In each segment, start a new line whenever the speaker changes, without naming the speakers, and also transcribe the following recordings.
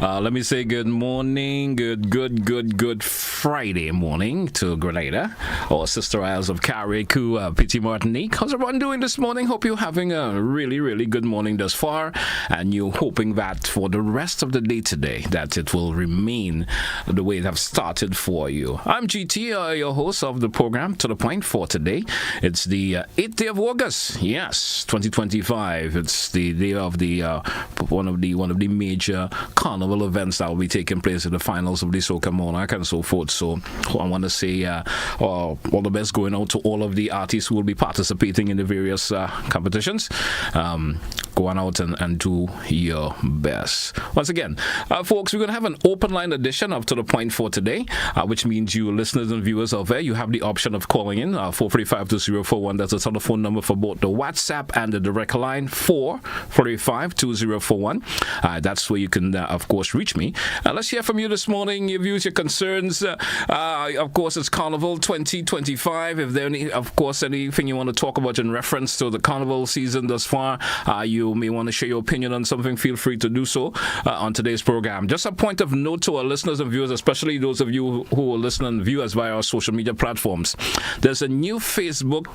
Let me say good morning, good Friday morning to Grenada, or Sister Isles of Carriacou, Petit Martinique. How's everyone doing this morning? Hope you're having a really good morning thus far, and you're hoping that for the rest of the day today, that it will remain the way it have started for you. I'm GT, your host of the program, To The Point, for today. It's the 8th day of August, yes, 2025. It's the day of the one of the major carnival events that will be taking place in the finals of the Soca Monarch and so forth. So I want to say all the best going out to all of the artists who will be participating in the various competitions. Go on out and do your best. Once again, folks, we're going to have an open line edition of To The Point for today, which means you listeners and viewers out there, you have the option of calling in 435-2041. That's the telephone number for both the WhatsApp and the direct line, 435-2041. That's where you can, of course, reach me. Let's hear from you this morning, your views, your concerns. Of course, it's Carnival 2025. If there anything you want to talk about in reference to the Carnival season thus far, you may want to share your opinion on something, feel free to do so on today's program. Just a point of note to our listeners and viewers, especially those of you who will listen and view us via our social media platforms. There's a new Facebook,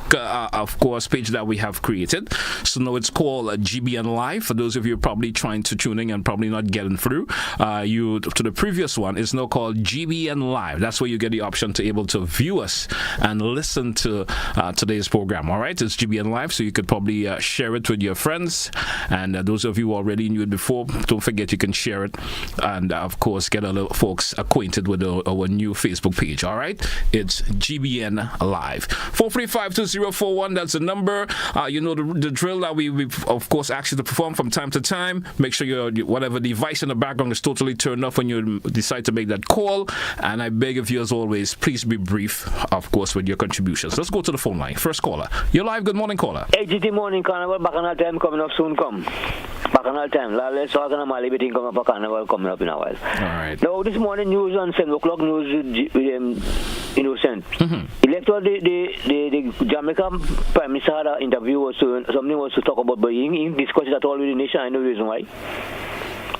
of course, page that we have created. So now it's called GBN Live. For those of you probably trying to tune in and probably not getting through, to the previous one, it's now called GBN Live. That's where you get the option to able to view us and listen to today's program. All right, it's GBN Live, so you could probably share it with your friends. And those of you who already knew it before, don't forget you can share it, and of course get other folks acquainted with our new Facebook page. All right, it's GBN Live. 435-2041. That's the number. You know the drill that we've of course asked you to perform from time to time. Make sure your whatever device in the background is totally turned off when you decide to make that call. And I beg of you, as always, please be brief, of course, with your contributions. Let's go to the phone line. First caller. You're live. Good morning, caller.
Hey, GT morning, Carnival. Bacchanal time coming up soon. Come. Bacchanal time. Let's talk on Mali meeting coming up for Carnival coming up in a while.
All right.
Now, this morning news on 7 o'clock news Innocent. Mm-hmm. He left out the Jamaica Prime Minister had an interview, something was to talk about, but he discussed it at all with the nation. I know the reason why.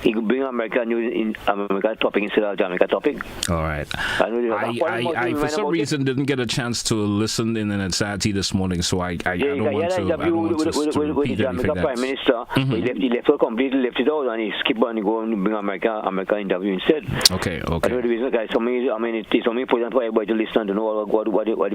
He could bring American news in America topic instead of Jamaica topic.
All right. I for some reason didn't get a chance to listen in entirety this morning, so I don't want to
repeat the Jamaica Prime Minister. Mm-hmm. He left it out, and he skipped on and go and bring America interview instead.
Okay.
I know the reason, guys. It's something important for everybody to listen to know what the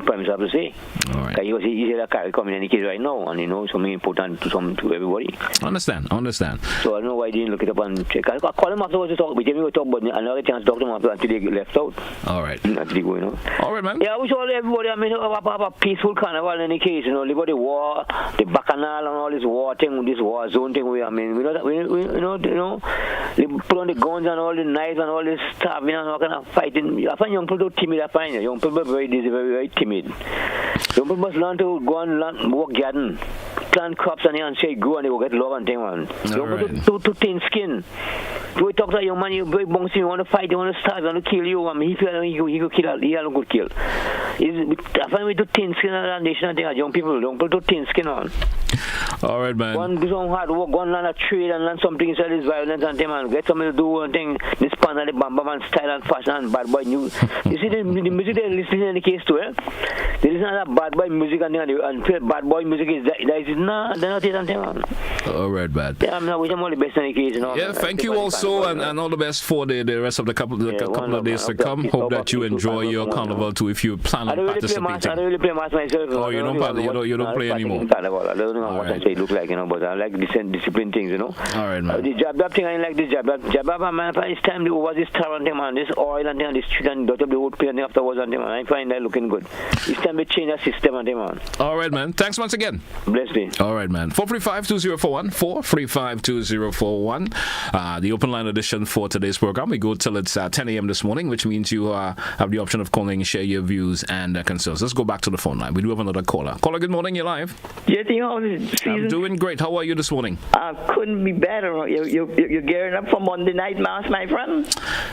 Prime Minister have to say.
All right.
Because he's a carry coming in any case right now, and something important to everybody.
Understand.
So I don't know why he didn't look it up and check. I call him afterwards to talk, but we talk, but another chance to talk to him after until they left out.
All right.
Until going out.
All right, man.
Yeah, I wish everybody, have a peaceful carnival in any case, live with the war, the bacchanal and all this war thing, this war zone thing. We put on the guns and all the knives and all this stuff, all kind of fighting. I find young people timid. Young people very very timid. Young people must learn to go and work garden, plant crops and say grow, and they will get love and thing, man. Young people too thin skin. We talk to a young man, you very bouncy, you want to fight, you want to starve, you want to kill you. He feel he could kill, he alone could kill. I find we do thin skin on the nation, young people do thin skin on.
All right, man.
Go and do some hard work, go and learn a trade and learn something instead of this violence and thing, man. Get something to do and thing, this pan and the bamba man style and fashion and bad boy news. You see the music they're listening in the case too, eh? They listen to that bad boy music and bad boy music is they're not it and thing, man.
All right, man.
Yeah, I wish them all the best in the case,
Yeah, thank you also, and all the best for the rest of the couple of days to come. Hope that you enjoy your carnival too, if you plan on participating.
I don't really play mass myself.
Oh, you don't play anymore.
I don't know what I say look like, but I like discipline things,
All right, man.
The jab thing, I like this jab, man. It's time to over this tar and thing, man. This oil and thing, this street and dot up the whole play and afterwards and thing, man. I find that looking good. It's time to change the system and thing, man.
All right, man. Thanks once again.
Bless me.
All right, man. 435-2041. 435-2041. The open line edition for today's program. We go till it's 10 a.m. this morning, which means you have the option of calling, share your views and and concerns. Let's go back to the phone line. We do have another caller. Caller, good morning. You're live.
JT, how is the season?
I'm doing great. How are you this morning?
Couldn't be better. You're gearing up for Monday night mass, my friend?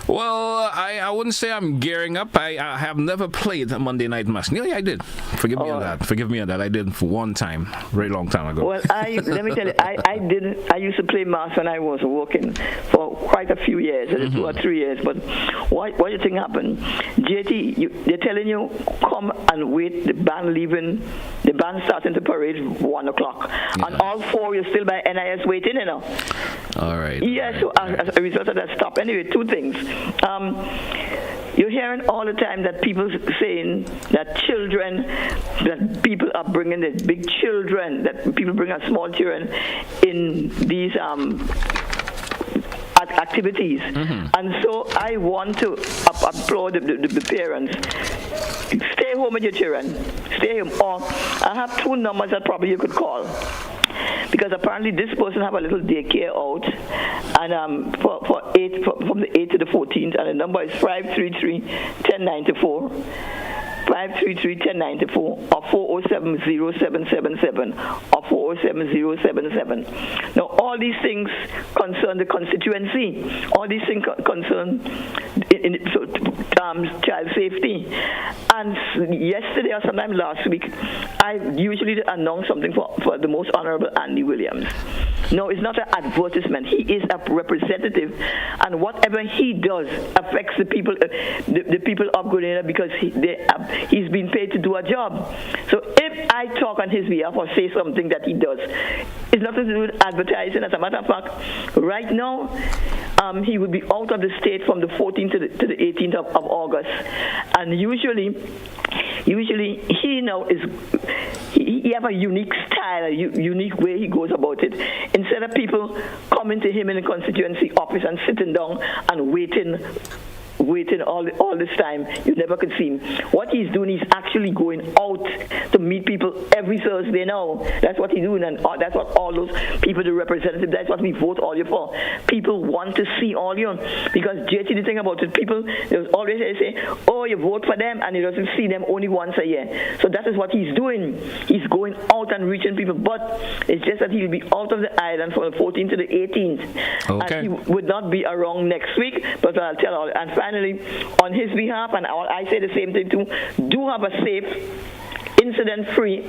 Well, I wouldn't say I'm gearing up. I have never played a Monday night mass. Nearly I did. Forgive me on that. I did for one time, very long time ago.
Well, let me tell you, I used to play mass when I was working for quite a few years, 2 or 3 years. But what do you think happened? JT, they're telling you, come and wait, the band starting to parade 1 o'clock. Yeah. And all 4, you're still by NIS waiting,
All right.
Yeah, so as a result of that, stop. Anyway, 2 things. You're hearing all the time that people saying that people are bringing the big children, that people bring a small children in these activities. And so I want to applaud the parents. Stay home with your children. Stay home. Or I have 2 numbers that probably you could call. Because apparently this person have a little daycare out, and from the 8th to the 14th, and the number is 533-1094. 533-1094 or 407-0777 or 407-077. Now, all these things concern the constituency. All these things concern child safety. And yesterday or sometime last week, I usually announce something for the Most Honorable Andy Williams. No, it's not an advertisement. He is a representative, and whatever he does affects the people, the people of Grenada, because he's been paid to do a job. So if I talk on his behalf or say something that he does, it's nothing to do with advertising. As a matter of fact, right now, he would be out of the state from the 14th to the 18th of August, and usually he now he have a unique style, a unique way he goes about it. Instead of people coming to him in the constituency office and sitting down and waiting all this time, you never could see him. What he's doing, he's actually going out to meet people every Thursday now. That's what he's doing, and that's what all those people, the representatives, that's what we vote all you for. People want to see all you, because JT, the thing about it, people, they always say, oh, you vote for them, and you doesn't see them only once a year. So that is what he's doing. He's going out and reaching people, but it's just that he'll be out of the island from the 14th to the 18th.
Okay.
And he would not be around next week, but I'll tell all. And finally, on his behalf, and I say the same thing too, do have a safe, incident-free,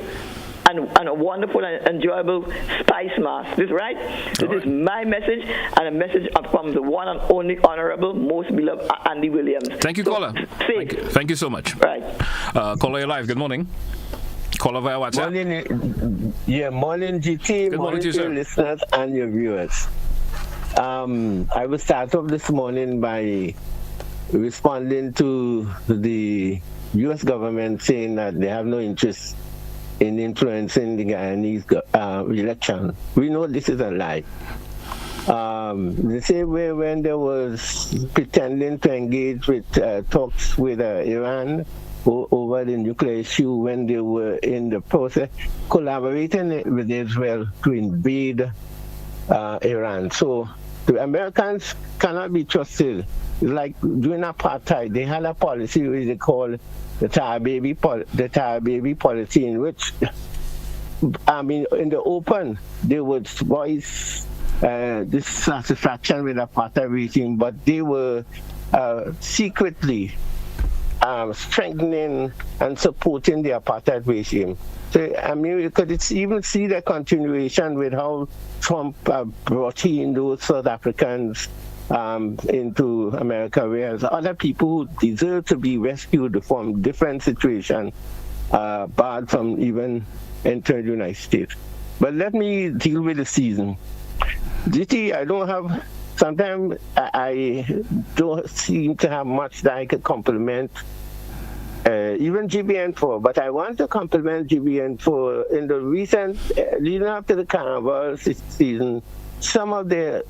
and a wonderful and enjoyable Spice Mass. This is right? This is my message, and a message from the one and only Honorable, most beloved Andy Williams.
Thank you, caller. Thank you so much.
Right.
Caller, you're live. Good morning. Caller via WhatsApp.
Morning, GT.
Good morning to you, sir.
Your listeners and your viewers. I will start off this morning by responding to the U.S. government saying that they have no interest in influencing the Guyanese election. We know this is a lie. The same way when there was pretending to engage with talks with Iran over the nuclear issue, when they were in the process collaborating with Israel to invade Iran. So the Americans cannot be trusted. It's like during apartheid, they had a policy which they called the tar baby policy, in which, I mean, in the open, they would voice dissatisfaction with the apartheid regime, but they were secretly strengthening and supporting the apartheid regime. So, I mean, you could even see the continuation with how Trump brought in those South Africans into America, whereas other people who deserve to be rescued from different situations barred from even entering the United States. But let me deal with the season. GT, sometimes I don't seem to have much that I could compliment even GBN4, but I want to compliment GBN4 in the recent, leading up to the Carnival season, some of the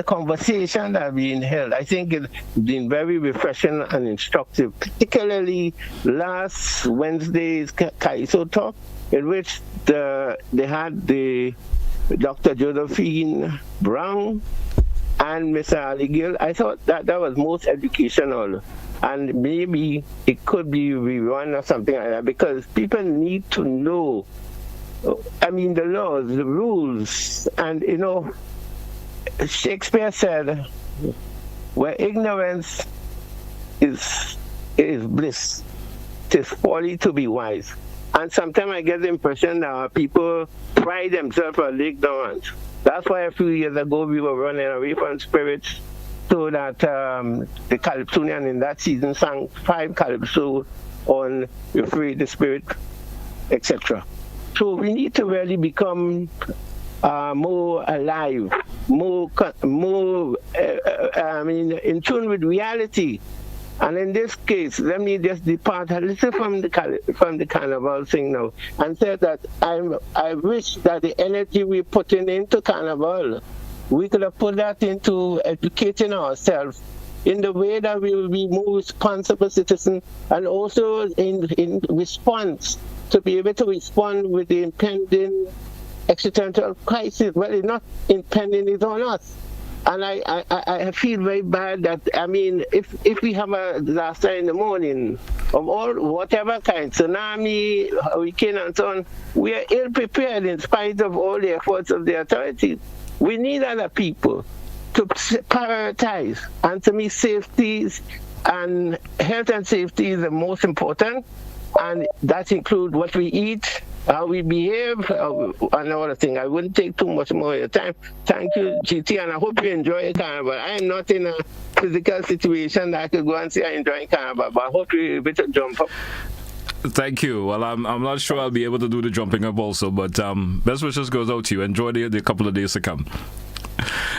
conversation that have been held, I think it's been very refreshing and instructive, particularly last Wednesday's Kaiso talk, in which they had the Dr. Josephine Brown and Mr. Ali Gill. I thought that was most educational. and maybe it could be rerun or something like that, because people need to know, I mean, the laws, the rules. And Shakespeare said, where ignorance is bliss, 'tis folly to be wise. And sometimes I get the impression that people pride themselves on ignorance. That's why a few years ago we were running away from spirits, so that the Calypsonian in that season sang 5 calypso on "You're Free the Spirit," etc. So we need to really become more alive, more in tune with reality. And in this case, let me just depart a little from the carnival thing now, and say that I wish that the energy we're putting into carnival, we could have put that into educating ourselves in the way that we will be more responsible citizens, and also in response, to be able to respond with the impending existential crisis. Well, it's not impending, it's on us. And I feel very bad that, I mean, if we have a disaster in the morning of whatever kind, tsunami, hurricane and so on, we are ill prepared in spite of all the efforts of the authorities. We need other people to prioritize. And to me, safety and health and safety is the most important. And that includes what we eat, how we behave, and all the things. I wouldn't take too much more of your time. Thank you, GT, and I hope you enjoy your carnival. I am not in a physical situation that I could go and say I enjoy carnival, but I hope you're able to jump up.
Thank you. Well, I'm not sure I'll be able to do the jumping up also, but best wishes goes out to you. Enjoy the couple of days to come.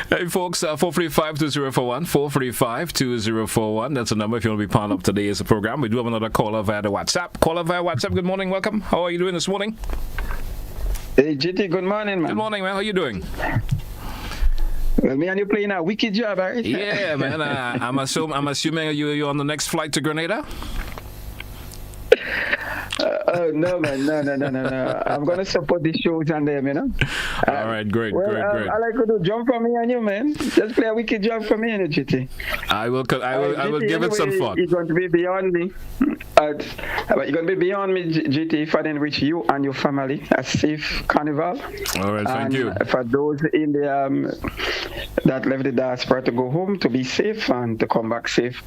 Hey folks, 435-2041, 435-2041. That's the number if you want to be part of today's program. We do have another caller via the WhatsApp. Caller via WhatsApp, good morning, welcome. How are you doing this morning?
Hey GT, good morning, man.
Good morning, man. How you doing?
Well, me and you playing a wicked job, right?
Yeah, man. I'm assuming you're on the next flight to Grenada?
Oh no, man, no. I'm gonna support the shows and them,
All right, great.
I like to do jump for me and you, man. Just play a wicked job for me, GT.
I will give it some thought.
It's going to be beyond me. But you're going to be beyond me, GT, if I didn't reach you and your family a safe carnival.
All right, thank you.
For those in the that left the diaspora to go home, to be safe and to come back safe.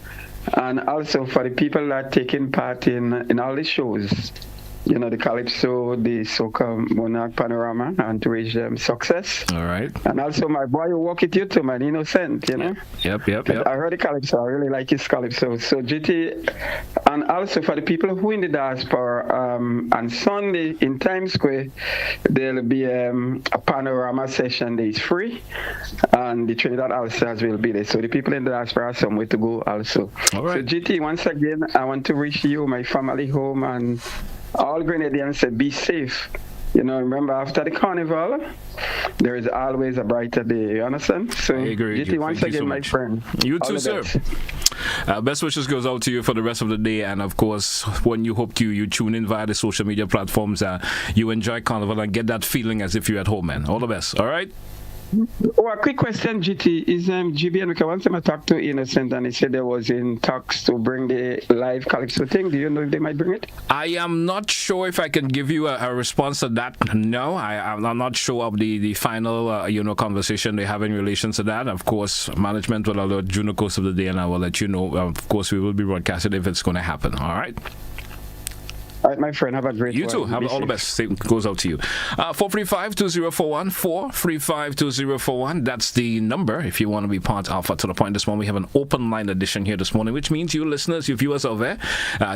And also for the people that are taking part in all the shows, the Calypso, the Soca Monarch Panorama, and to wish them success.
All right.
And also my boy who walk with you too, man, Innocent,
Yep.
I heard the Calypso, I really like his Calypso. So GT, and also for the people who in the diaspora, on Sunday in Times Square, there'll be a panorama session that is free, and the Trinidad All-Stars will be there. So the people in the diaspora have somewhere to go also.
All right.
So GT, once again, I want to wish you, my family home, and all Grenadians said be safe. Remember after the carnival, there is always a brighter day. You understand? So,
I agree.
GT, once again, my friend.
You too, sir. Best wishes goes out to you for the rest of the day, and of course, when you hope you tune in via the social media platforms, you enjoy carnival and get that feeling as if you're at home, man. All the best. All right.
Oh, a quick question, GT. Is GB, because one time I talked to Innocent and he said there was in talks to bring the live Calypso thing. Do you know if they might bring it?
I am not sure if I can give you a response to that. No, I'm not sure of the final conversation they have in relation to that. Of course, management will alert during the course of the day, and I will let you know. Of course, we will be broadcasting if it's going to happen. All right.
All right, my friend, have a great one.
You too. Have all the best. Same goes out to you. 435-2041, 435-2041. That's the number if you want to be part of To The Point this morning. We have an open line edition here this morning, which means you listeners, you viewers out there,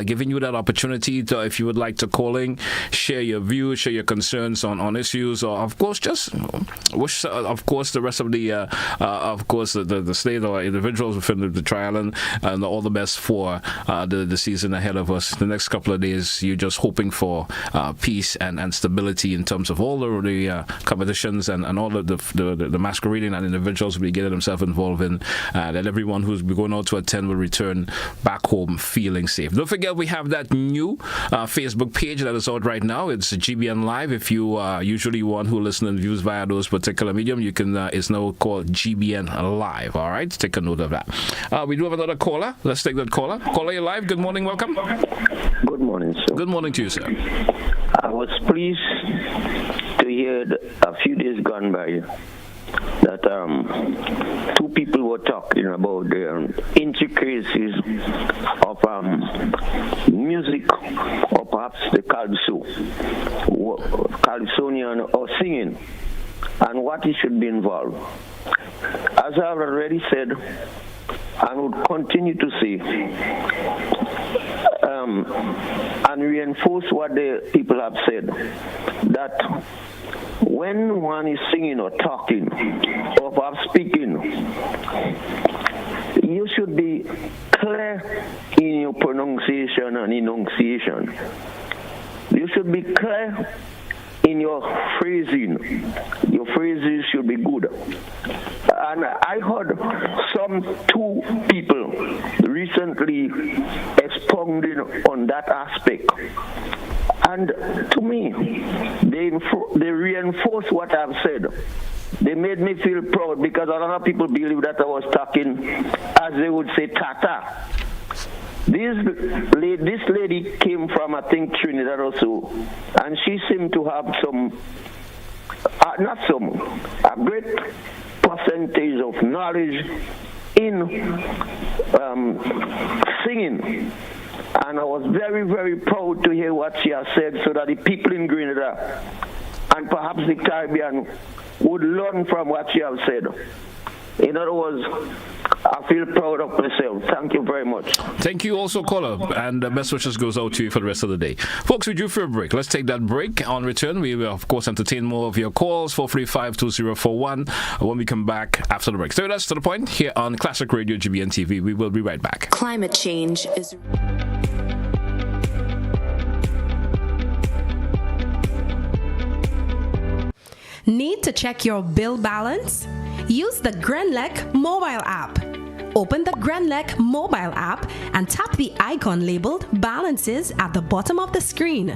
giving you that opportunity to, if you would like to call in, share your views, share your concerns on issues, or of course just wish, of course, the rest of the, the state or individuals within the trial and all the best for the season ahead of us. The next couple of days, you just just hoping for peace and stability in terms of all the competitions and all of the masquerading that individuals will be getting themselves involved in, that everyone who's going out to attend will return back home feeling safe. Don't forget, we have that new Facebook page that is out right now. It's GBN Live. If you are usually one who listens and views via those particular medium, you can, it's now called GBN Live. All right, take a note of that. We do have another caller. Let's take that caller. Caller, you're live. Good morning. Welcome.
Good morning, sir.
Good morning to you, sir.
I was pleased to hear a few days gone by that two people were talking about the intricacies of music, or perhaps the calypsonian or singing, and what it should be involved. As I've already said, and would continue to say, and reinforce what the people have said, that when one is singing or talking or perhaps speaking, you should be clear in your pronunciation and enunciation. You should be clear in your phrasing. Your phrases should be good. And I heard two people recently expounding on that aspect. And to me, they reinforce what I've said. They made me feel proud, because a lot of people believe that I was talking, as they would say, Tata. This lady came from, I think, Trinidad or so, and she seemed to have a great percentage of knowledge in singing. And I was very, very proud to hear what she has said, so that the people in Grenada and perhaps the Caribbean would learn from what she has said. In other words, I feel proud of myself. Thank you very much.
Thank you also, caller, and best wishes goes out to you for the rest of the day. Folks, we due for a break. Let's take that break. On return, we will, of course, entertain more of your calls, 435-2041, when we come back after the break. So that's to the point here on Classic Radio GBN TV. We will be right back.
Climate change is...
Need to check your bill balance? Use the Grenlec mobile app. Open the Grenlec mobile app and tap the icon labeled Balances at the bottom of the screen.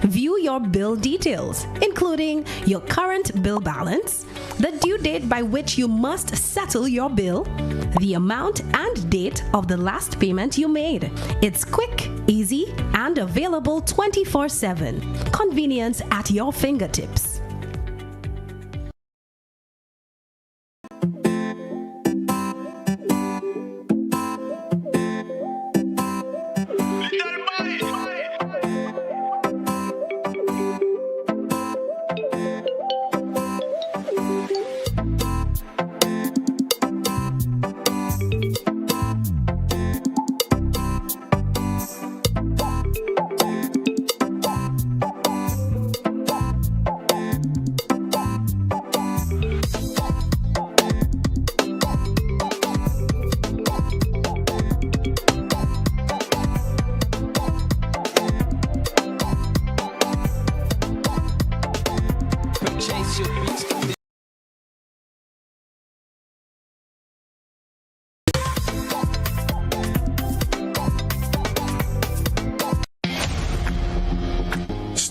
View your bill details, including your current bill balance, the due date by which you must settle your bill, the amount and date of the last payment you made. It's quick, easy, and available 24/7. Convenience at your fingertips.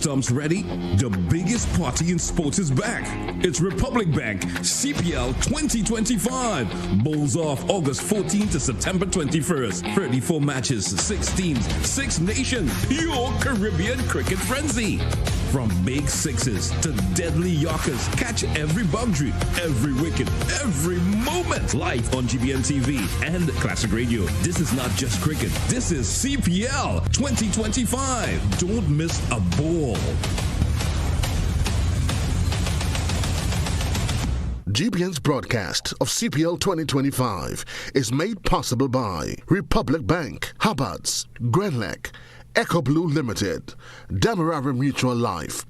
Stumps ready? The biggest party in sports is back. It's Republic Bank CPL 2025. Bowls off August 14th to September 21st. 34 matches, 6 teams, 6 nations. Pure Caribbean cricket frenzy. From big sixes to deadly yorkers, catch every boundary, every wicket, every moment. Live on GBN TV and Classic Radio. This is not just cricket. This is CPL 2025. Don't miss a ball.
GBN's broadcast of CPL 2025 is made possible by Republic Bank, Hubbard's, Grenlec, Echo Blue Limited, Demerara Mutual Life,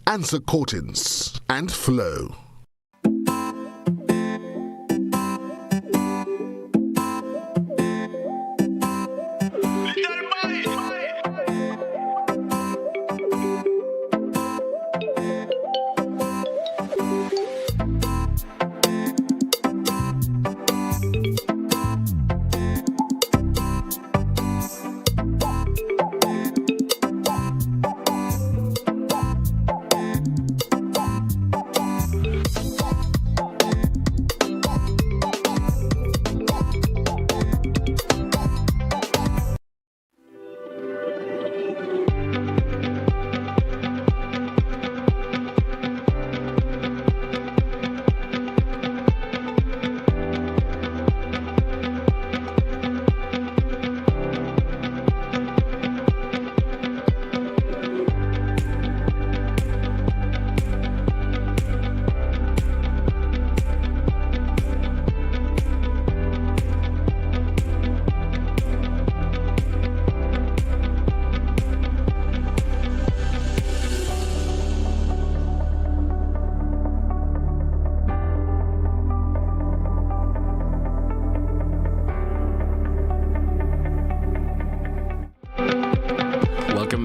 Answer Coatings, and Flow.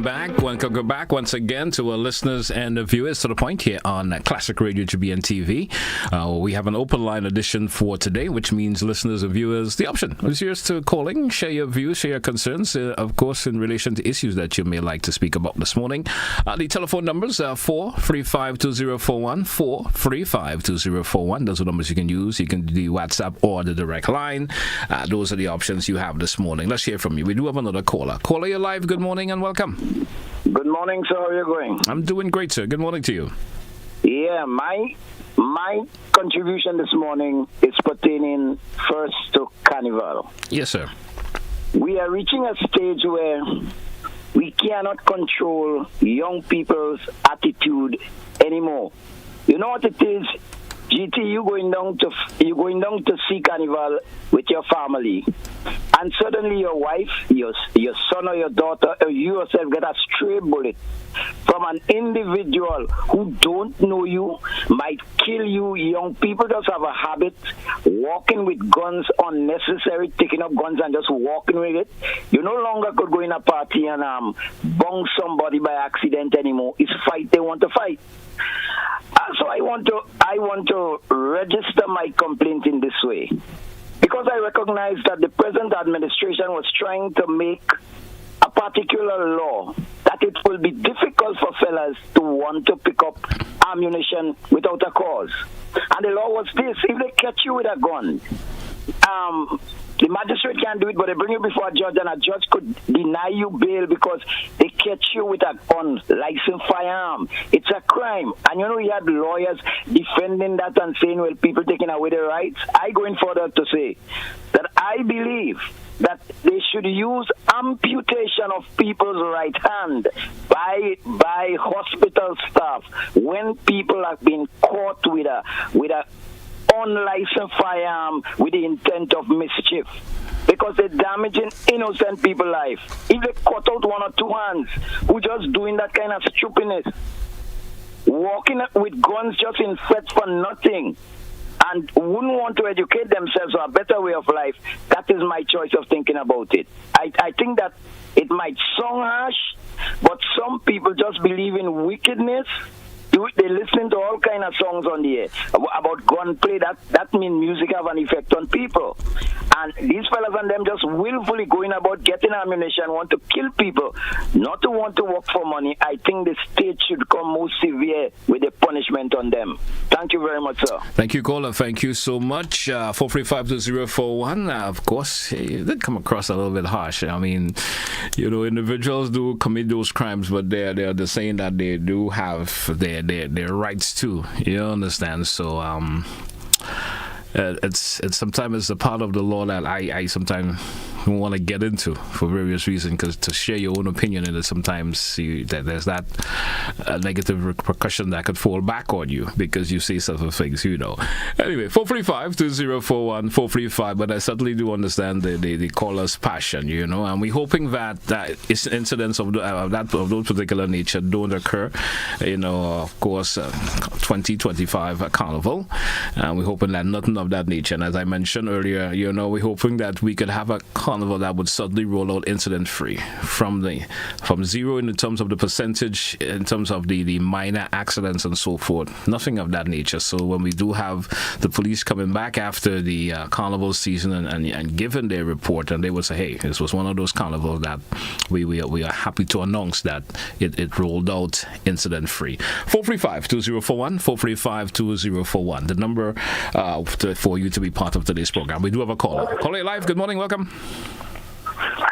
back. Welcome back once again to our listeners and viewers to the point here on Classic Radio GBN TV. We have an open line edition for today, which means listeners and viewers, the option is yours to calling, share your views, share your concerns, of course, in relation to issues that you may like to speak about this morning. The telephone numbers are 435-2041, 435-2041. Those are numbers you can use. You can do the WhatsApp or the direct line. Those are the options you have this morning. Let's hear from you. We do have another caller. Caller, you're live. Good morning and welcome.
Good morning, sir. How are you going?
I'm doing great, sir. Good morning to you.
Yeah, my contribution this morning is pertaining first to Carnival.
Yes, sir.
We are reaching a stage where we cannot control young people's attitude anymore. You know what it is? GT, you going down to see Carnival with your family, and suddenly your wife, your son or your daughter, or you yourself get a stray bullet from an individual who don't know you, might kill you. Young people just have a habit walking with guns, unnecessary, taking up guns and just walking with it. You no longer could go in a party and bung somebody by accident anymore. It's fight they want to fight. So I want to register my complaint in this way, because I recognize that the present administration was trying to make a particular law that it will be difficult for fellas to want to pick up ammunition without a cause. And the law was this: if they catch you with a gun, the magistrate can't do it, but they bring you before a judge, and a judge could deny you bail because they catch you with a unlicensed firearm. It's a crime. And you know, you had lawyers defending that and saying, well, people taking away their rights. I go in further to say that I believe that they should use amputation of people's right hand by hospital staff when people have been caught with a unlicensed firearm with the intent of mischief, because they're damaging innocent people's life. If they cut out one or two hands who just doing that kind of stupidness, walking with guns just in threats for nothing, and wouldn't want to educate themselves on a better way of life, that is my choice of thinking about it. I think that it might sound harsh, but some people just believe in wickedness. They listen to all kind of songs on the air about gunplay. That means music have an effect on people. And these fellas and them just willfully going about getting ammunition, want to kill people, not to want to work for money. I think the state should come more severe with the punishment on them. Thank you very much, sir.
Thank you, caller. Thank you so much. 435-2041. Of course, it did come across a little bit harsh. I mean, you know, individuals do commit those crimes, but they're saying that they do have their rights too. You understand? So it's sometimes a part of the law that I sometimes want to get into for various reasons, because to share your own opinion in it, sometimes there's that negative repercussion that could fall back on you because you say certain things, you know. Anyway, 435-2041, 435, but I certainly do understand the caller's passion, you know, and we're hoping that incidents of those particular nature don't occur, you know, of course, 2025 Carnival, and we're hoping that nothing of that nature. And as I mentioned earlier, you know, we're hoping that we could have a Carnival that would suddenly roll out incident free from zero in terms of the percentage, in terms of the minor accidents and so forth. Nothing of that nature. So when we do have the police coming back after the Carnival season and giving their report, and they would say, hey, this was one of those carnivals that we are happy to announce that it rolled out incident free. 435-2041, 435-2041. The number for you to be part of today's program. We do have a caller. Caller live. Good morning. Welcome.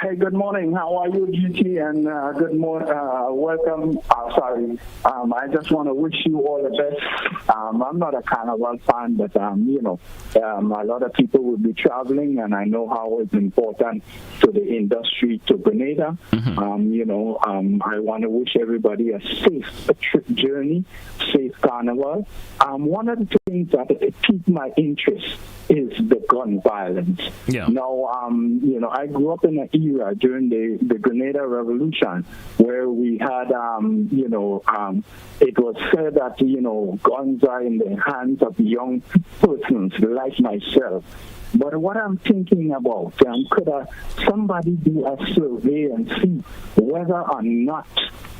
Hey, good morning. How are you, GT? And good morning. Welcome. I just want to wish you all the best. I'm not a Carnival fan, but you know, a lot of people will be traveling, and I know how it's important to the industry to Grenada.
Mm-hmm.
You know, I want to wish everybody a safe journey, safe Carnival. One of the things that piqued my interest is the gun violence.
Yeah.
Now, you know, I grew up in an era during the Grenada Revolution where we we had, it was said that, guns are in the hands of young persons like myself. But what I'm thinking about, could somebody do a survey and see whether or not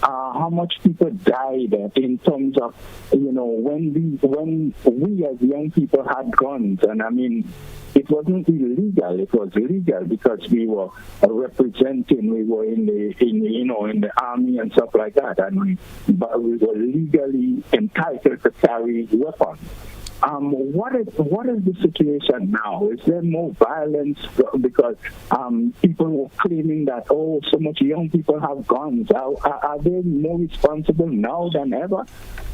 how much people died in terms of, when we as young people had guns. And I mean, it wasn't illegal. It was legal because we were representing. We were in the army and stuff like that, and but we were legally entitled to carry weapons. What is the situation now? Is there more violence because people were claiming that so much young people have guns? Are they more responsible now than ever?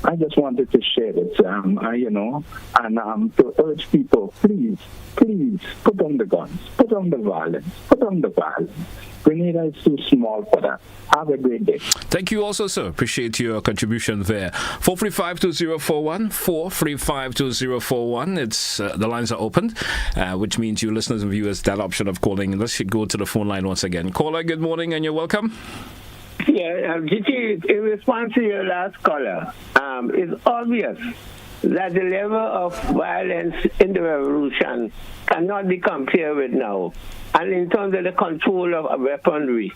I just wanted to share this, and to urge people, please put down the guns, put down the violence. Grenada is too small for that. Have a great day.
Thank you also, sir. Appreciate your contribution there. 435-2041, 435-2041. It's the lines are opened, which means you listeners and viewers that option of calling. Let's go to the phone line once again. Caller, good morning, and you're welcome.
Yeah, GT, in response to your last caller, it's obvious that the level of violence in the revolution cannot be compared with now. And in terms of the control of weaponry,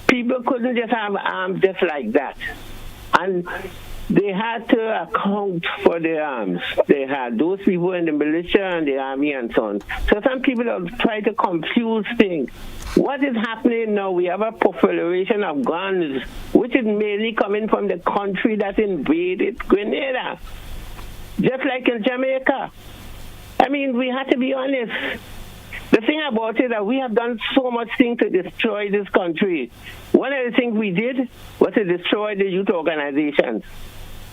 people couldn't just have arms just like that. And they had to account for their arms. They had those people in the militia and the army and so on. So some people have tried to confuse things. What is happening now? We have a proliferation of guns, which is mainly coming from the country that invaded Grenada, just like in Jamaica. I mean, we have to be honest. The thing about it that we have done so much things to destroy this country. One of the things we did was to destroy the youth organizations.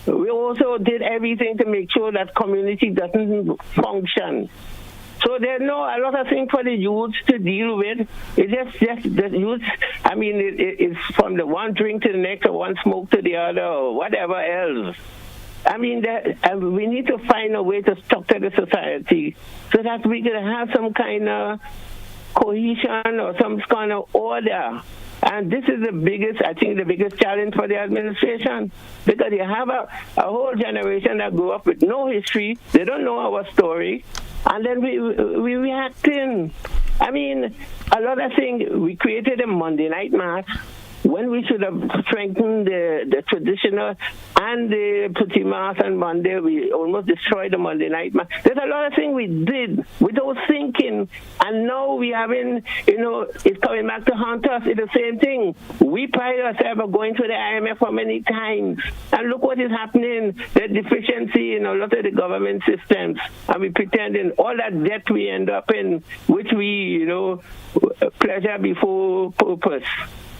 We also did everything to make sure that community doesn't function. So there's a lot of things for the youth to deal with. It's just the youth. I mean, it's from the one drink to the next, or one smoke to the other, or whatever else. I mean, we need to find a way to structure the society so that we can have some kind of cohesion or some kind of order. And this is the biggest challenge for the administration, because you have a whole generation that grew up with no history. They don't know our story. And then we react in. I mean, a lot of things. We created a Monday night mass when we should have strengthened the traditional and the Petit Mass on Monday. We almost destroyed the Monday night mass. There's a lot of things we did without thinking, and now we having, it's coming back to haunt us. It's the same thing. We pride ourselves of going to the IMF for many times, and look what is happening. The deficiency in a lot of the government systems, and we pretending all that debt we end up in, which we, pleasure before purpose.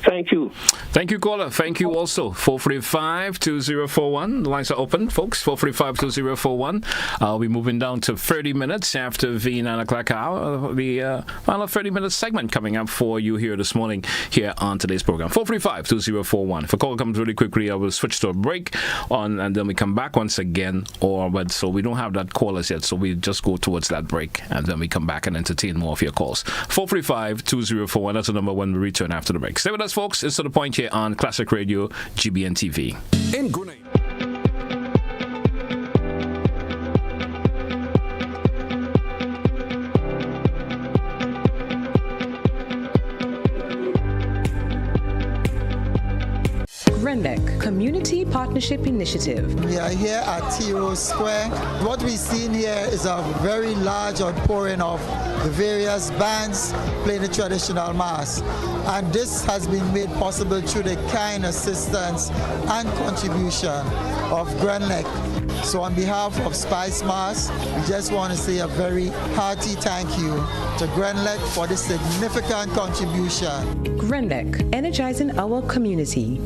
Thank you.
Thank you, caller. Thank you also. 435-2041. The lines are open, folks. 435-2041. I'll be moving down to 30 minutes after the 9 o'clock hour. The final 30-minute segment coming up for you here this morning here on today's program. 435-2041. If a call comes really quickly, I will switch to a break and then we come back once again. So we don't have that callers yet, so we just go towards that break and then we come back and entertain more of your calls. 435-2041. That's the number when we return after the break. Stay with us, folks. It's to the point here on Classic Radio, GBN TV.
In Grenada.
Glen Community Partnership Initiative.
We are here at T-Rose Square. What we've seen here is a very large outpouring of the various bands playing the traditional mass. And this has been made possible through the kind assistance and contribution of Glen. So on behalf of Spice Mass, we just want to say a very hearty thank you to Glen for this significant contribution.
Glen, energizing our community.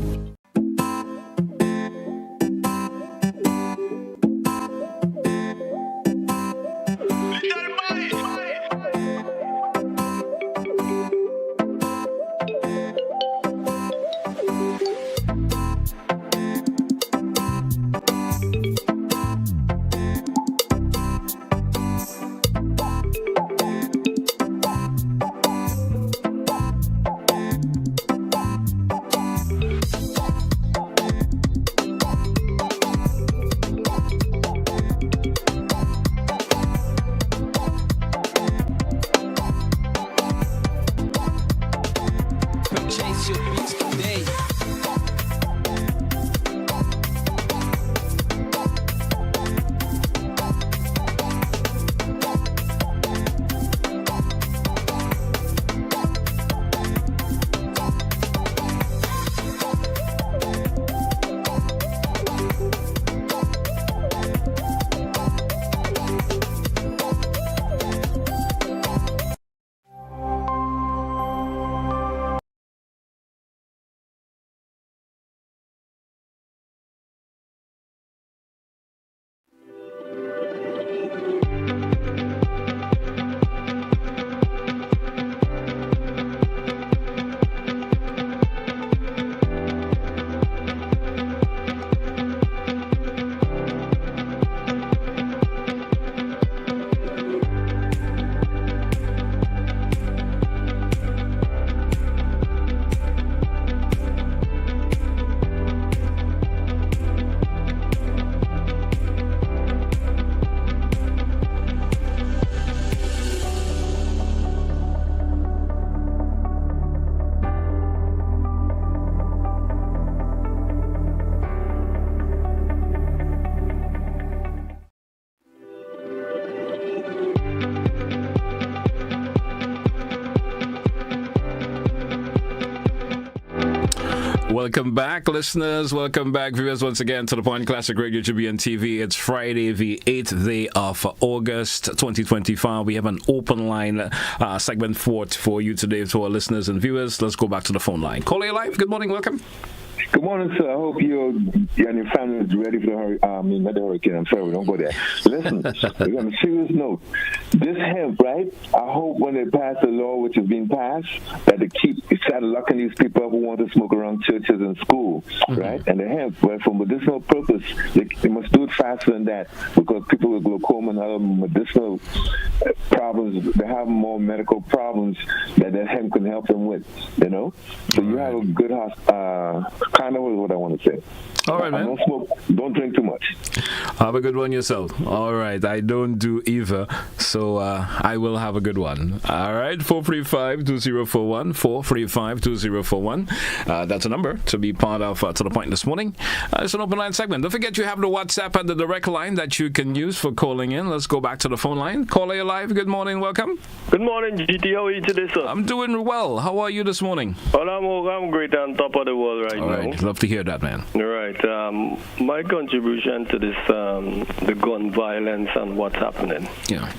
welcome back, listeners. Welcome back, viewers, once again to the Point Classic Radio GBN TV. It's Friday, the 8th day of August 2025. We have an open line segment for you today to our listeners and viewers. Let's go back to the phone line. Caller live. Good morning. Welcome.
Good morning, sir. I hope you and your family is ready for the hurricane. Not the hurricane. I'm sorry, don't go there. Listen, on a serious note, this hemp, right? I hope when they pass the law, which is being passed, that they keep start locking these people up who want to smoke around churches and schools, right? And the hemp, right, for medicinal purpose, they must do it faster than that because people with glaucoma and other medicinal problems, they have more medical problems that hemp can help them with, you know? So you have a good carnival is what I want to say.
All right, man.
Don't smoke, don't drink too much.
Have a good one yourself. All right, I don't do either, so I will have a good one. All right, 435-2041, 435-2041. That's a number to be part of To The Point this morning. It's an open line segment. Don't forget you have the WhatsApp and the direct line that you can use for calling in. Let's go back to the phone line. Caller live. Good morning. Welcome.
Good morning, GT. How are you today, sir?
I'm doing well. How are you this morning?
Well, I'm great, on top of the world right now.
All right, love to hear that, man.
All right. My contribution to this, the gun violence and what's happening.
Yeah.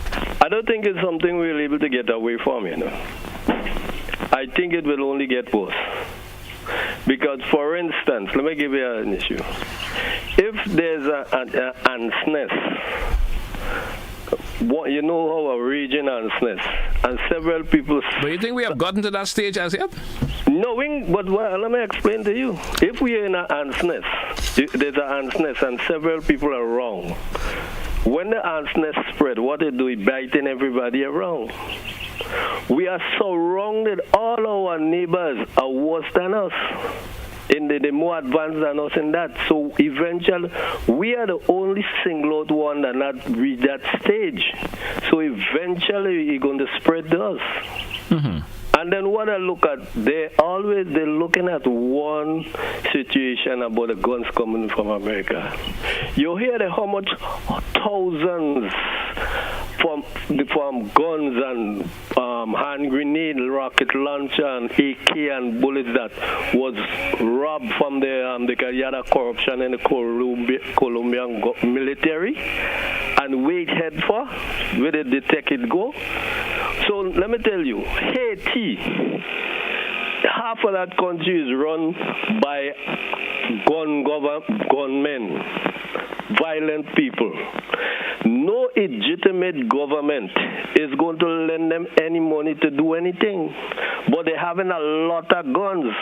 I don't think it's something we're able to get away from, you know. I think it will only get worse. Because, for instance, let me give you an issue. If there's an ant's nest, you know how a region ant's nest, and several people...
But you think we have gotten to that stage as yet?
No, but let me explain to you. If we are in an ant's nest, there's an ant's nest and several people are wrong. When the ant's nest spread, what they do is biting everybody around. We are surrounded, all our neighbors are worse than us. They're more advanced than us in that. So eventually, we are the only single out one that not reach that stage. So eventually, it's going to spread to us. Mm-hmm. And then what I look at, they're looking at one situation about the guns coming from America. You hear how much thousands from guns and hand grenade, rocket launcher, and AK and bullets that was robbed from the Guyana corruption in the Colombian military, and waited for where did they take it go? So let me tell you, Haiti, half of that country is run by gunmen, violent people. No legitimate government is going to lend them any money to do anything. But they're having a lot of guns.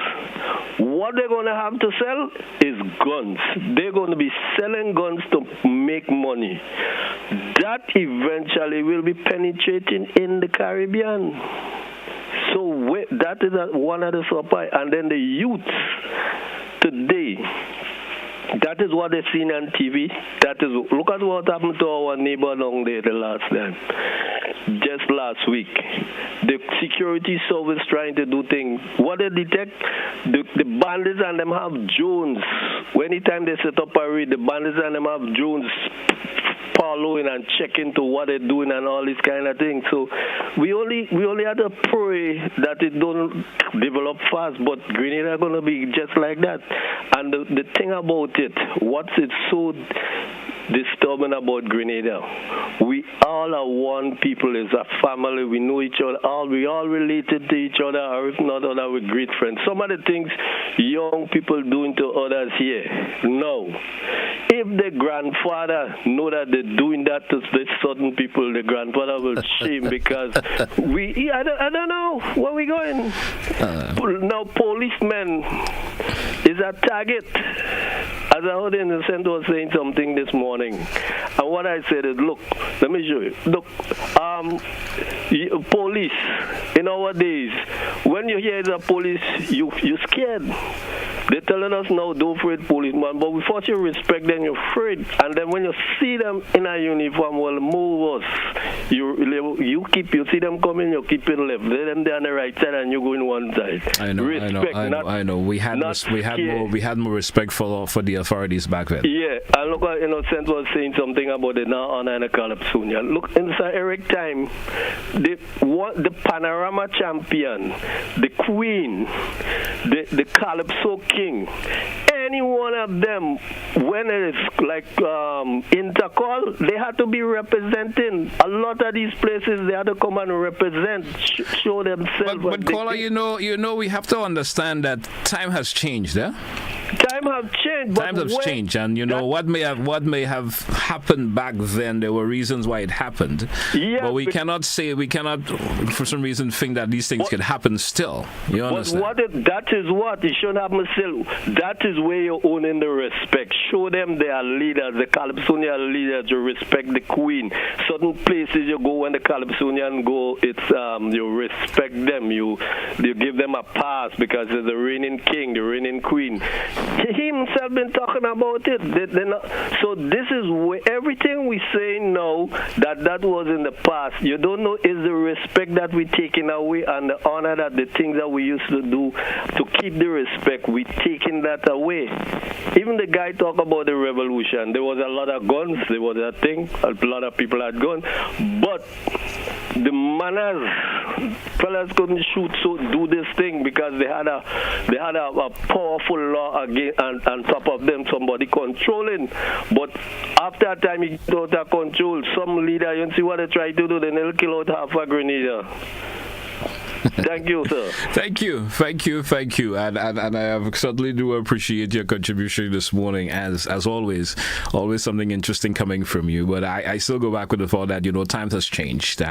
What they're going to have to sell is guns. They're going to be selling guns to make money. That eventually will be penetrating in the Caribbean. So that is one of the supply. And then the youth today, that is what they've seen on TV. Look at what happened to our neighbor down there just last week. The security service trying to do things. What they detect, the bandits and them have drones. Anytime they set up a raid, the bandits and them have drones following and checking to what they're doing and all these kind of things. So we only have to pray that it don't develop fast, but Grenada are going to be just like that. And the thing about it, what's it so disturbing about Grenada, we all are one people, is a family, we know each other, we all related to each other, or if not other, we're great friends. Some of the things young people doing to others here, no. If the grandfather know that they're doing that to certain people, the grandfather will shame because I don't know where we going. Now policemen is a target. As I heard Innocent was saying something this morning, and what I said is, look, let me show you. Look, police in our days, when you hear the police, you're scared. They're telling us now, don't afraid policeman, but before you respect them, you're afraid. And then when you see them in a uniform, well, move us. You see them coming, you keep it left. Then they're on the right side and you go in one side.
I know. We had had more respect for the authorities back then.
Yeah, and look at Innocent was saying something about it now on the Calypsonia. Look, in Sir Eric time, the Panorama champion, the Queen, the Calypso King, any one of them, when it's like intercall, they had to be representing. A lot of these places, they had to come and represent, show themselves.
But caller, you know, we have to understand that time has changed, eh?
Times have changed,
and what may have happened back then. There were reasons why it happened, but we cannot for some reason think that these things could happen still. You understand?
That is what it should happen still. That is where you're owning the respect. Show them they are leaders. The Calypsonian leaders. You respect the Queen. Certain places you go when the Calypsonian go, it's you respect them. You give them a pass because they're the reigning king, the reigning queen. He himself been talking about it. So this is where everything we say now that was in the past. You don't know is the respect that we taking away and the honor that the things that we used to do to keep the respect. We taking that away. Even the guy talk about the revolution. There was a lot of guns. There was a thing. A lot of people had guns, but the manners, fellas couldn't do this thing because they had a powerful law against, and on top of them somebody controlling. But after a time it got out of control. Some leader, you see what they try to do, then they'll kill out half a Grenadier. Thank you, sir.
Thank you. And I certainly do appreciate your contribution this morning, as always. Always something interesting coming from you. But I still go back with the thought that, times has changed.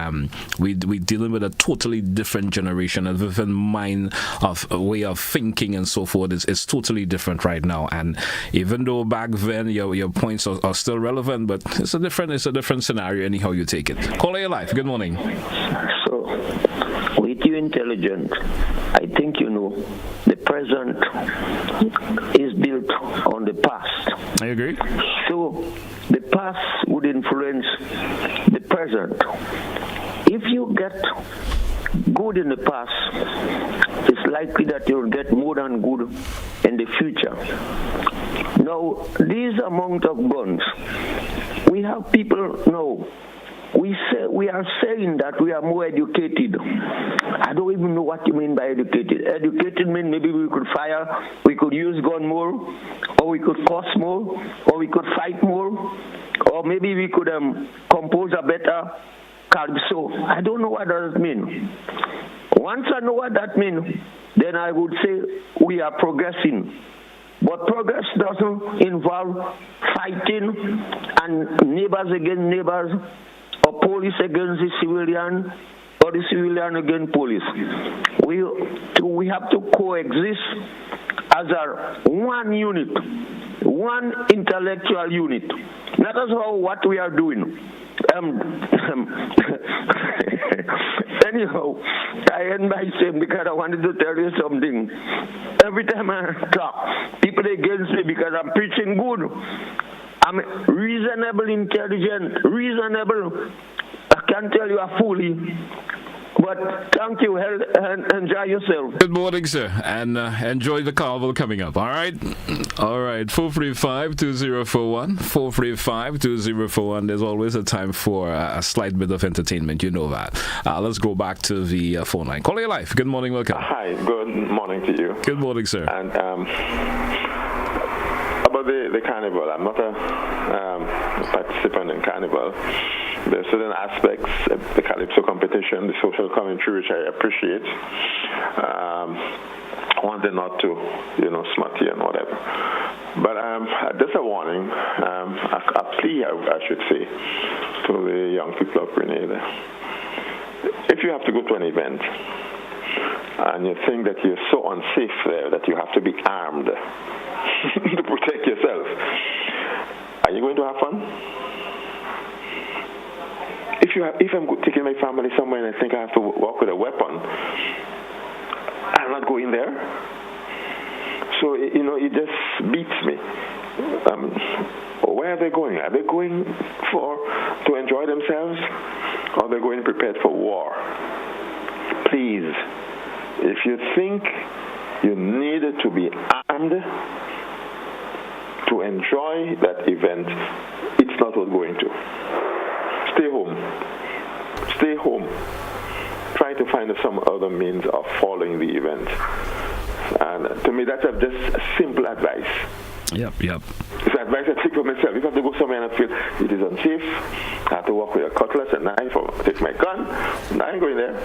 We're dealing with a totally different generation, a different mind of a way of thinking and so forth. It's totally different right now. And even though back then your points are still relevant, but it's a different scenario anyhow you take it. Caller, your life. Good morning.
With you intelligent, I think the present is built on the past.
I agree.
So the past would influence the present. If you get good in the past, it's likely that you'll get more than good in the future. Now, this amount of guns, we have people now. We are saying that we are more educated. I don't even know what you mean by educated. Educated means maybe we could fire, we could use gun more, or we could cost more, or we could fight more, or maybe we could compose a better calypso. I don't know what does it mean. Once I know what that means, then I would say we are progressing. But progress doesn't involve fighting and neighbors against neighbors, or police against the civilian, or the civilian against police. We have to coexist as one unit, one intellectual unit. That is what we are doing. Anyhow, I end by saying, because I wanted to tell you something. Every time I talk, people against me because I'm preaching good. I'm reasonable, intelligent, reasonable. I can't tell you a fully. But thank you, and enjoy yourself.
Good morning, sir, and enjoy the carnival coming up. All right? 435-2041, 435-2041. There's always a time for a slight bit of entertainment. You know that. Let's go back to the phone line. Call your life. Good morning, welcome.
Hi, good morning to you.
Good morning, sir.
And about the carnival, I'm not a participant in carnival. There are certain aspects of the Calypso competition, the social commentary, which I appreciate. I wanted not to, smut you and whatever. But just a warning, a plea, I should say, to the young people of Grenada. If you have to go to an event and you think that you're so unsafe there that you have to be armed to protect yourself, are you going to have fun? If I'm taking my family somewhere and I think I have to walk with a weapon, I'm not going there. So, it just beats me. Where are they going? Are they going to enjoy themselves? Or are they going prepared for war? Please, if you think You need to be armed to enjoy that event. It's not worth going to. Stay home. Stay home. Try to find some other means of following the event. And to me, that's just a simple advice.
Yep.
It's advice I take for myself. If I have to go somewhere and I feel it is unsafe, I have to walk with a cutlass and knife or take my gun, I ain't going there.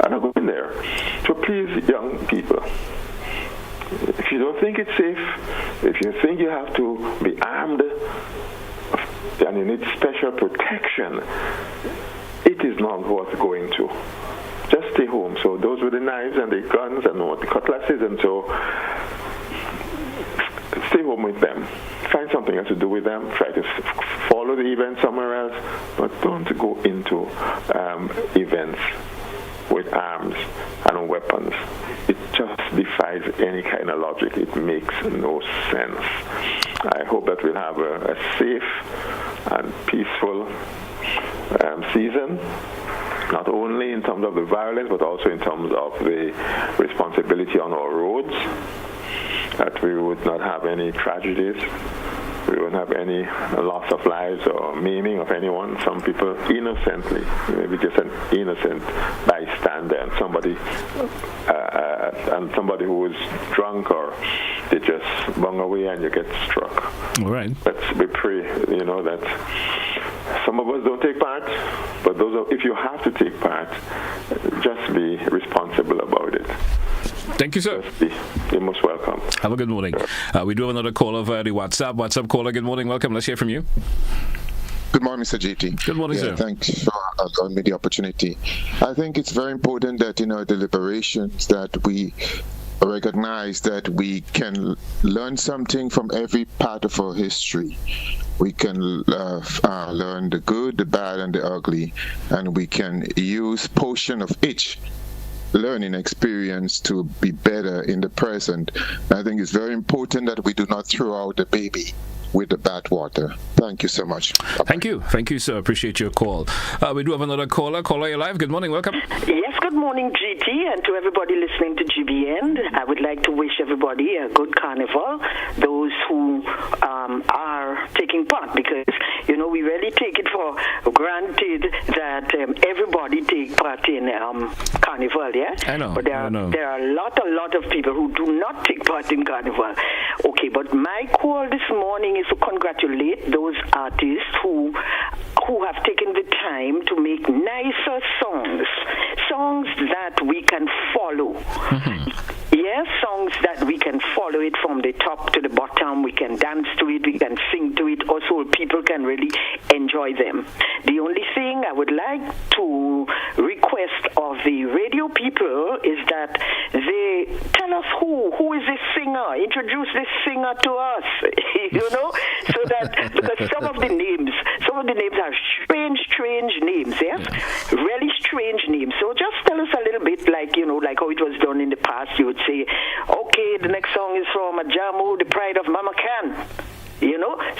I'm not going there. So please, young people, if you don't think it's safe, if you think you have to be armed and you need special protection, it is not worth going to. Just stay home. So those with the knives and the guns and what the cutlasses and so, stay home with them. Find something else to do with them. Try to follow the event somewhere else, but don't go into events with arms and weapons. It just defies any kind of logic. It makes no sense. I hope that we'll have a safe and peaceful season, not only in terms of the violence, but also in terms of the responsibility on our roads, that we would not have any tragedies. We won't have any loss of lives or maiming of anyone. Some people innocently, maybe just an innocent bystander, and somebody who was drunk or they just bung away and you get struck.
All right.
We pray, that some of us don't take part, but if you have to take part, just be responsible about it.
Thank you, sir.
You're most welcome.
Have a good morning. We do have another caller via the WhatsApp. WhatsApp caller, good morning. Welcome. Let's hear from you.
Good morning, Mr. JT.
Good morning, sir.
Thanks for allowing me the opportunity. I think it's very important that, deliberations that we recognize that we can learn something from every part of our history. We can learn the good, the bad, and the ugly, and we can use portion of each learning experience to be better in the present. I think it's very important that we do not throw out the baby with the bathwater. Thank you so much.
Thank you, sir. Appreciate your call. We do have another caller. Caller, you're live. Good morning. Welcome.
Yes, good morning, GT, and to everybody listening to GBN. I would like to wish everybody a good carnival. Those who are taking part, because we really take it for granted that everybody take part in carnival. Yeah,
I know.
But there are a lot of people who do not take part in carnival. Okay, but my call this morning is to congratulate those artists who have taken the time to make nicer songs that we can follow.
Mm-hmm.
Yes, songs that we can follow it from the top to the bottom. We can dance to it, we can sing to it. Also, people can really enjoy them. The only thing I would like to request of the radio people is that they tell us who is this singer. Introduce this singer to us, so that because some of the names are strange names, yes, really strange names. So just tell us a little bit, like how it was done in the past. You would say, okay, the next song is from Ajamu, the Pride of Mama Can.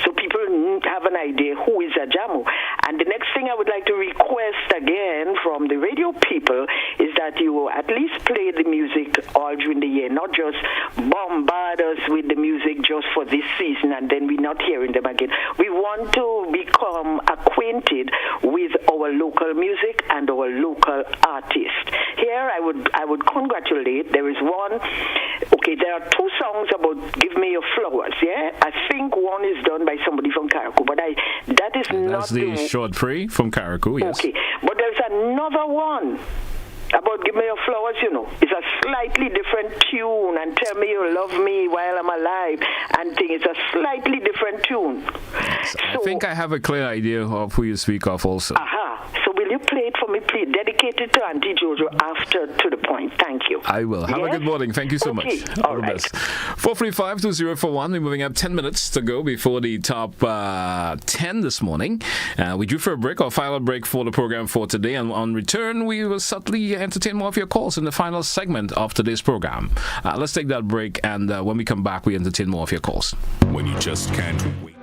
So people have an idea who is Ajamu. And the next thing I would like to request again from the radio people is that you at least play the music all during the year, not just bombard us with the music just for this season and then we're not hearing them again. We want to become acquainted with our local music and our local artists. Here I would congratulate. There is one. Okay, there are two songs about Give Me Your Flowers. Yeah, I think one is done by somebody from Carriacou, but that is not
that's the short free from Carriacou. Yes.
Okay, but there's another one about Give Me Your Flowers, it's a slightly different tune, and Tell Me You Love Me While I'm Alive, and it's a slightly different tune.
Yes, I think I have a clear idea of who you speak of also.
So will you play it for me, please? Dedicated to Auntie Jojo after To The Point. Thank you.
I will. Have a good morning. Thank you so much. All the best. 435-2041. We're moving up 10 minutes to go before the top 10 this morning. We drew for a break, or final break for the program for today, and on return, we will subtly entertain more of your calls in the final segment of today's program. Let's take that break, and when we come back, we entertain more of your calls.
When you just can't wait.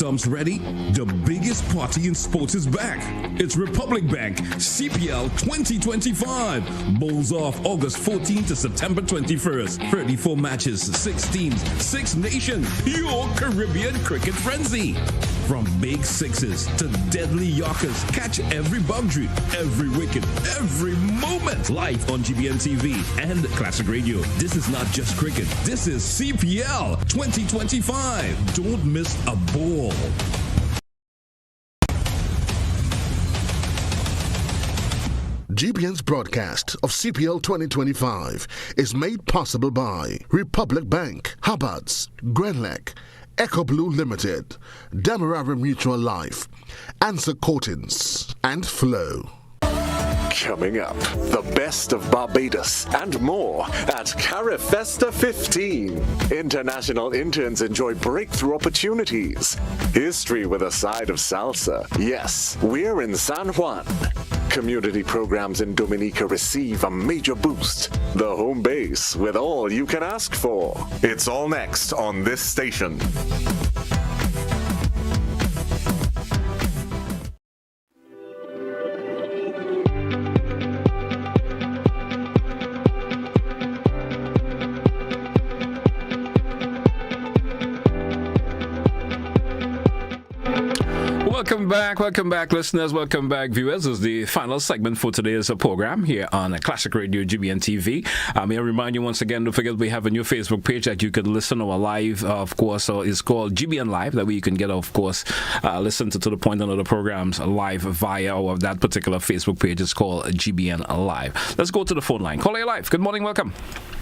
stumps ready? The biggest party in sports is back. It's Republic Bank CPL 2025. Bowls off August 14th to September 21st. 34 matches, 6 teams, 6 nations. Pure Caribbean cricket frenzy. From big sixes to deadly yorkers, catch every boundary, every wicket, every moment. Live on GBN TV and Classic Radio. This is not just cricket. This is CPL 2025. Don't miss a ball.
GBN's broadcast of CPL 2025 is made possible by Republic Bank, Hubbards, Grenlec, Echo Blue Limited, Demerara Mutual Life, Answer Coatings, and Flow.
Coming up, the best of Barbados and more at Carifesta 15. International interns enjoy breakthrough opportunities. History with a side of salsa. Yes, we're in San Juan. Community programs in Dominica receive a major boost. The home base with all you can ask for. It's all next on this station.
Welcome back, listeners. Welcome back, viewers. This is the final segment for today's program here on Classic Radio GBN TV. May I remind you once again, don't forget we have a new Facebook page that you can listen to our live, of course. So it's called GBN Live. That way you can get, of course, listen to the point of the programs live via or that particular Facebook page. It's called GBN Live. Let's go to the phone line. Call A Live. Good morning. Welcome.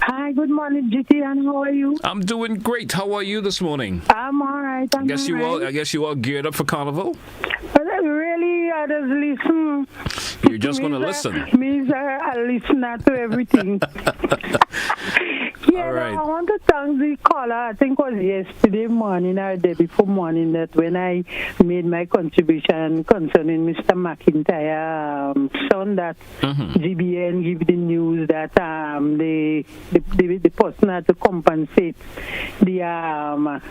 Hi. Good morning, GT. And how are you?
I'm doing great. How are you this morning?
I'm all right. I
guess you all geared up for Carnival.
Really, I just listen.
You're just going to listen.
I listen to everything.
All right.
I want to thank the caller. I think it was yesterday morning or the day before morning that when I made my contribution concerning Mr. McIntyre's son that GBN give the news that the person had to compensate the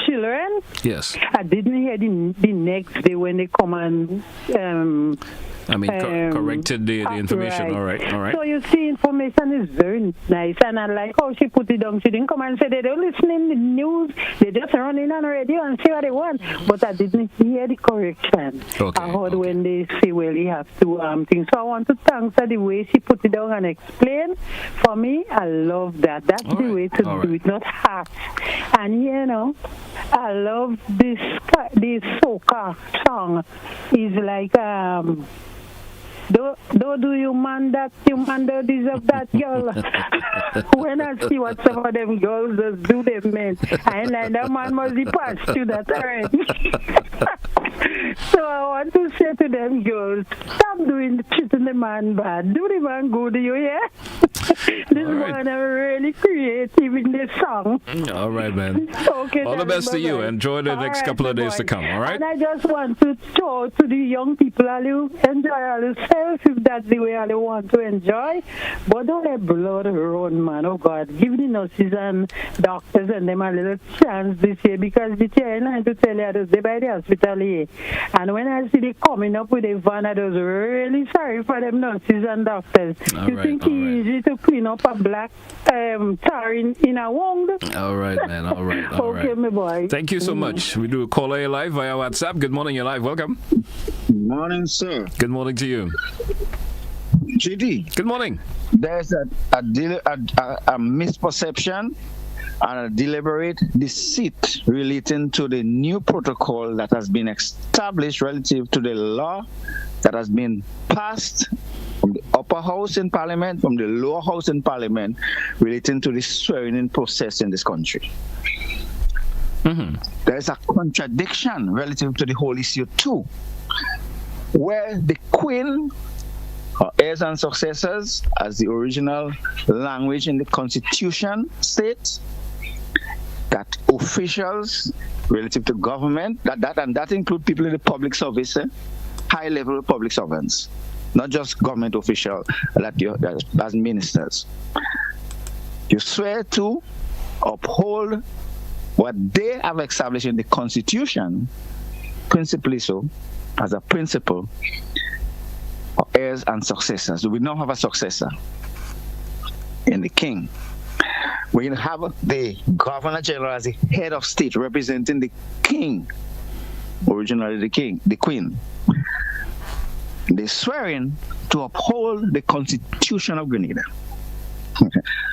children.
Yes.
I didn't hear the next day when they come and
corrected the information.
Right.
All right.
So you see, information is very nice, and I like how she put it down. She didn't come and say they don't listen in the news. They just run in on the radio and say what they want. But I didn't hear the correction. I heard when they say, well, you have to things. So I want to thank her the way she put it down and explain. For me, I love that. That's the way to do it, not harsh. And I love this soca song. It's like don't do you man that, you man don't deserve that, girl. When I see what some of them girls just do, them men, I like that man must be passed through that already. So I want to say to them girls, stop treating the man bad. Do the man good, you hear? This one I'm really creative in this song.
All right, man.
Okay,
all the best to you. Enjoy the next couple of days to come, all right?
And I just want to show to the young people, you enjoy yourself if that's the way they want to enjoy. But don't let blood run, man. Oh, God. Give the nurses and doctors and them a little chance this year because the chair I to tell you, they by the hospital here. And when I see they coming up with a van, I was really sorry for them nurses and doctors. You think it's easy to clean up a black tar in a wound?
All right, man. All right.
Okay, my boy.
Thank you so much. We do call A Live via WhatsApp. Good morning, you're live. Welcome.
Good morning, sir.
Good morning to you.
GD.
Good morning.
There's a misperception and a deliberate deceit relating to the new protocol that has been established relative to the law that has been passed from the upper house in parliament, from the lower house in parliament, relating to the swearing-in process in this country. There is a contradiction relative to the whole issue too, where the Queen, her heirs and successors, as the original language in the Constitution states, that officials relative to government, that include people in the public service, high-level public servants, not just government officials as ministers. You swear to uphold what they have established in the Constitution principally so, as a principle, or heirs and successors. We don't have a successor in the king. We have the Governor General as the head of state representing the king, originally the king, the queen. They swear in to uphold the Constitution of Grenada.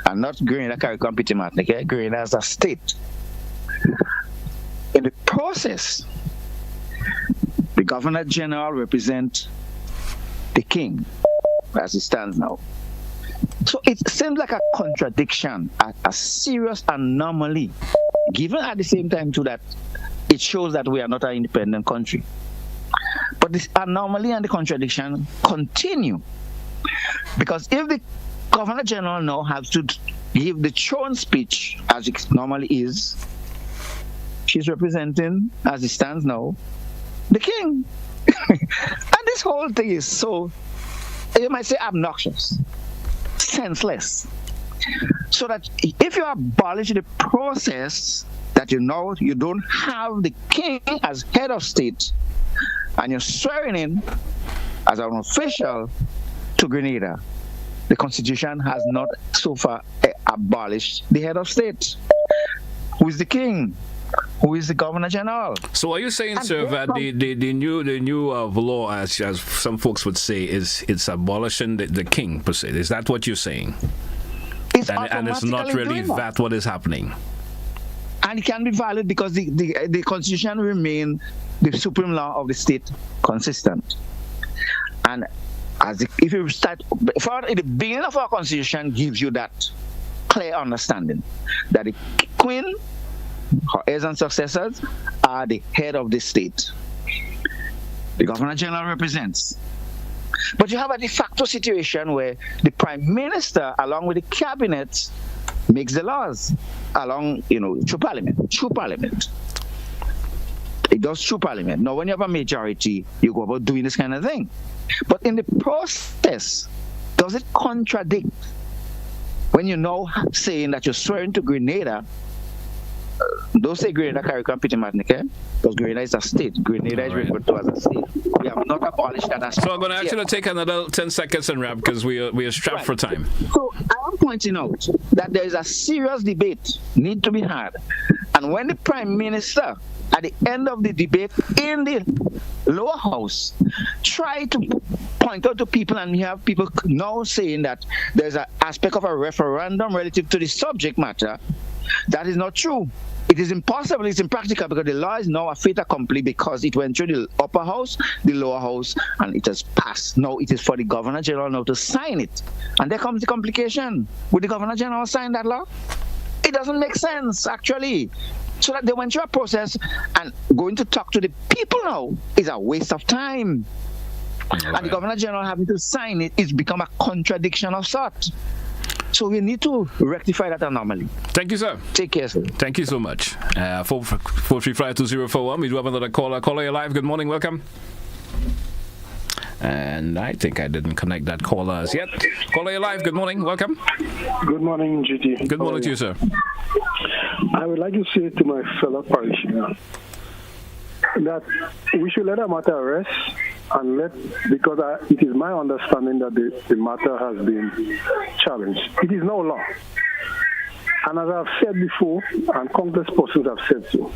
And not Grenada, Carriacou, Petit Martinique, Grenada as a state. In the process, the Governor General represents the king as it stands now. So it seems like a contradiction, a serious anomaly, given at the same time too that it shows that we are not an independent country. But this anomaly and the contradiction continue, because if the Governor General now has to give the throne speech as it normally is, she's representing, as it stands now, the king. And this whole thing is so, you might say, obnoxious, senseless. So that if you abolish the process that you don't have the king as head of state, and you're swearing in as an official to Grenada, the Constitution has not so far abolished the head of state. Who is the king? Who is the Governor General?
So are you saying, sir, that the new law, as some folks would say, it's abolishing the king per se? Is that what you're saying? And it's not really that what is happening.
And it can be valid because the Constitution remains the supreme law of the state consistent. And if you start, at the beginning of our Constitution gives you that clear understanding that the Queen, her heirs and successors, are the head of the state. The Governor General represents. But you have a de facto situation where the Prime Minister, along with the Cabinet, makes the laws through Parliament. It does through Parliament. Now, when you have a majority, you go about doing this kind of thing. But in the process, does it contradict when you're now saying that you're swearing to Grenada? Don't say Grenada, Carriacou, Petit Martinique, because Grenada is a state. Grenada is referred to as a state. We have not abolished that as
So I'm going to actually take another 10 seconds and wrap because we are strapped for time.
So I am pointing out that there is a serious debate need to be had. And when the Prime Minister, at the end of the debate in the lower house, try to point out to people, and we have people now saying that there's an aspect of a referendum relative to the subject matter, that is not true. It is impossible, it's impractical, because the law is now a fait accompli because it went through the upper house, the lower house, and it has passed. Now it is for the Governor General now to sign it. And there comes the complication. Would the Governor General sign that law? It doesn't make sense, actually. So that they went through a process, and going to talk to the people now is a waste of time. Right. And the Governor General having to sign it, it's become a contradiction of sorts. So we need to rectify that anomaly.
Thank you, sir.
Take care, sir.
Thank you so much. 435-2041. We do have another caller. Caller, you're live. Good morning. Welcome. And I think I didn't connect that caller as yet. Caller, you're live. Good morning. Welcome.
Good morning, GT.
Good morning to you, sir.
I would like to say to my fellow parishioners that we should let the matter rest because it is my understanding that the matter has been challenged. It is no law. And as I've said before, and countless persons have said so,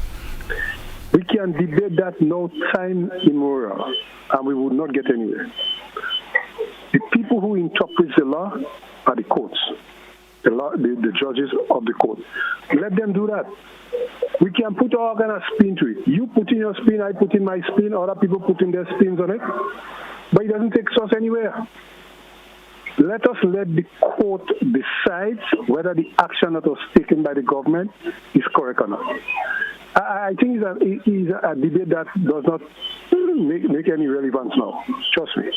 we can debate that no time immemorial, and we would not get anywhere. The people who interpret the law are the courts, the judges of the court. Let them do that. We can put all kind of spin to it. You put in your spin, I put in my spin, other people put in their spins on it. But it doesn't take us anywhere. Let us let the court decide whether the action that was taken by the government is correct or not. I think it's a debate that does not make any relevance now. Trust me.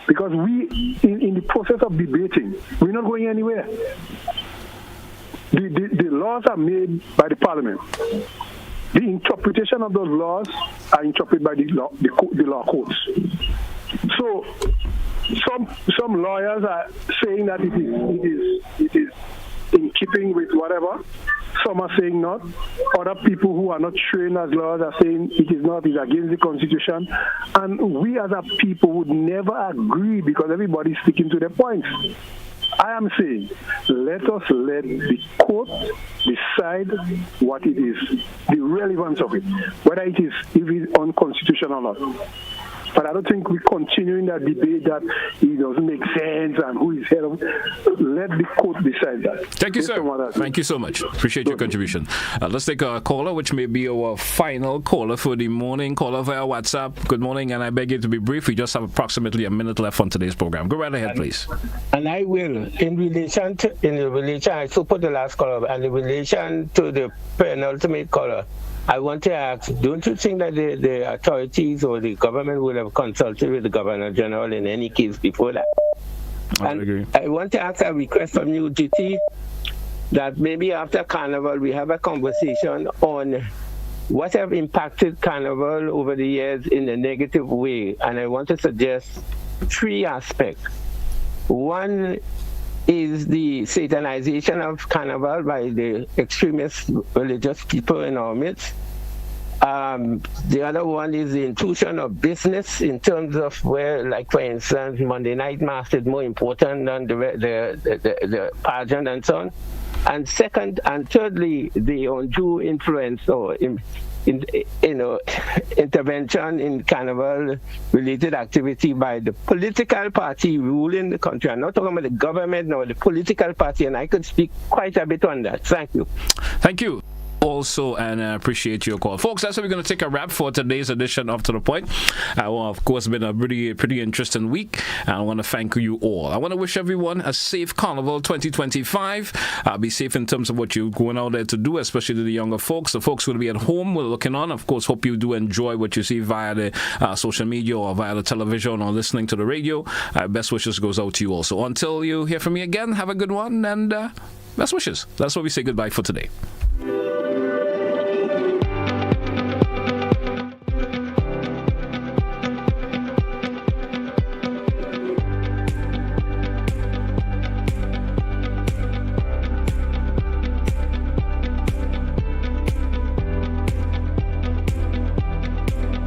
Because we, in the process of debating, we're not going anywhere. The laws are made by the parliament. The interpretation of those laws are interpreted by the law courts. So some lawyers are saying that it is in keeping keeping with whatever. Some are saying not. Other people who are not trained as lawyers are saying it is not, it's against the Constitution. And we as a people would never agree because everybody's sticking to their points. I am saying, let us let the court decide what it is, the relevance of it, whether it is if it's unconstitutional or not. But I don't think we continue in that debate that it doesn't make sense and who is head of. Let the court decide that.
Thank you, sir. Thank you so much. Appreciate your contribution. Let's take a caller, which may be our final caller for the morning. Caller via WhatsApp. Good morning, and I beg you to be brief. We just have approximately a minute left on today's program. Go right ahead, please.
And I will, in relation, I support the last caller, and in relation to the penultimate caller, I want to ask, don't you think that the authorities or the government would have consulted with the Governor General in any case before that? I agree. I want to ask a request from you, GT, that maybe after Carnival we have a conversation on what have impacted Carnival over the years in a negative way. And I want to suggest 3 aspects. One is the satanization of Carnival by the extremist religious people in our midst. The other one is the intrusion of business in terms of where, like for instance, Monday Night Mass is more important than the pageant and so on. And second and thirdly, the undue influence or intervention in Carnival-related activity by the political party ruling the country. I'm not talking about the government, no, the political party, and I could speak quite a bit on that. Thank you.
Thank you. Also, and I appreciate your call. Folks, that's how we're going to take a wrap for today's edition of To The Point. Of course, it's been a pretty interesting week, and I want to thank you all. I want to wish everyone a safe Carnival 2025. Be safe in terms of what you're going out there to do, especially to the younger folks. The folks who will be at home, we're looking on. Of course, hope you do enjoy what you see via the social media or via the television or listening to the radio. Best wishes goes out to you also. Until you hear from me again, have a good one, and best wishes. That's where we say goodbye for today.